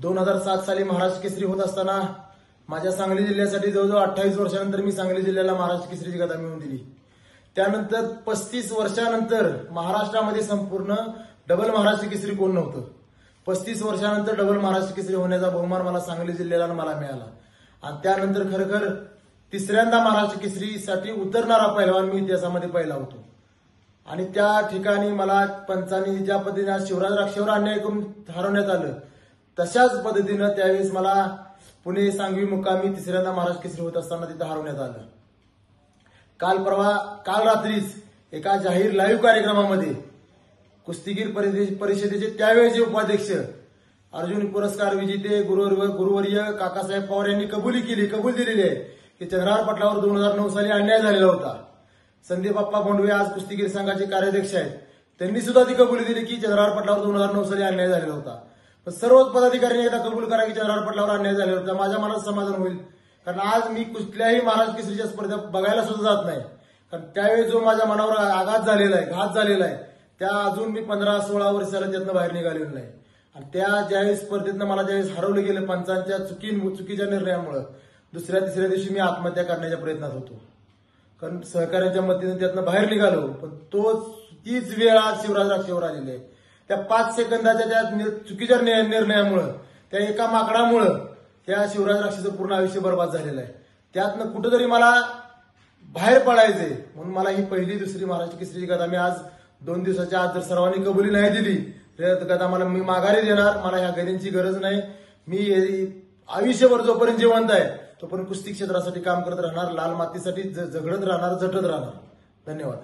2007 साली महाराष्ट्र केसरी होत असताना माझ्या सांगली जिल्ह्यासाठी जवळजवळ 28 वर्षानंतर मी सांगली जिल्ह्याला महाराष्ट्र केसरीची गदा मिळवून दिली। त्यानंतर 35 वर्षानंतर महाराष्ट्रामध्ये संपूर्ण डबल महाराष्ट्र केसरी कोण नव्हतं। 35 वर्षानंतर डबल महाराष्ट्र केसरी होण्याचा बहुमान मला सांगली जिल्ह्याला मला मिळाला आणि त्यानंतर खरखर तिसऱ्यांदा महाराष्ट्र केसरीसाठी उतरणारा पहिलवान मी इतिहासामध्ये पहिला होतो। आणि त्या ठिकाणी मला पंचांनी ज्या पद्धतीने शिवराज राक्षेवर अन्याय करून हरवण्यात आलं तशाच पद्धतीनं त्यावेळेस मला पुणे सांगवी मुक्कामी तिसऱ्यांदा महाराष्ट्र केसरी होत असताना तिथं हरवण्यात आलं। काल रात्रीच एका जाहीर लाईव्ह कार्यक्रमामध्ये कुस्तीगीर परिषदेचे त्यावेळेचे उपाध्यक्ष अर्जुन पुरस्कार विजेते गुरुवर्य काकासाहेब पवार यांनी कबूल दिलेली आहे की चंद्रहार पटलावर 2009 साली अन्याय झालेला होता। संदीप अप्पा भोंडवे आज कुस्तीगीर संघाचे कार्याध्यक्ष आहेत, त्यांनी सुद्धा ती कबुली दिली की चंद्रहार पटलावर 2009 साली अन्याय झालेला होता। पण सर्वच पदाधिकाऱ्यांनी एकदा कबूल करा की चंद्रहार पटलावर अन्याय झालेला होता, माझ्या मनात समाधान होईल। कारण आज मी कुठल्याही महाराष्ट्र केसरीच्या स्पर्धा बघायला सुद्धा जात नाही, कारण त्यावेळी जो माझ्या मनावर घात झालेला आहे त्या अजून मी 15-16 वर्षाला त्यातनं बाहेर निघालेलो नाही। आणि त्या ज्यावेळेस स्पर्धेतनं मला ज्यावेळेस हरवलं गेलं पंचांच्या चुकीच्या निर्णयामुळे दुसऱ्या-तिसऱ्या दिवशी मी आत्महत्या करण्याच्या प्रयत्नात होतो, कारण सहकार्यांच्या मदतीने त्यातनं बाहेर निघालो। पण तीच वेळ आज शिवराज राक्षेवर आलेली आहे। त्या 5 सेकंदाच्या त्या चुकीच्या निर्णयामुळे त्या एका माकडामुळे त्या शिवराज राक्षेचं पूर्ण आयुष्य बर्बाद झालेलं आहे। त्यातनं कुठेतरी मला बाहेर पडायचंय म्हणून मला ही पहिली दुसरी महाराष्ट्र केसरीची गदा मी आज 2 दिवसाच्या आत जर सर्वांनी कबुली नाही दिली तर गदा मी माघारी देणार। मला ह्या गदेंची गरज नाही। मी आयुष्यभर जोपर्यंत जिवंत आहे तोपर्यंत कुस्ती क्षेत्रासाठी काम करत राहणार, लाल मातीसाठी झगडत राहणार, झटत राहणार। धन्यवाद।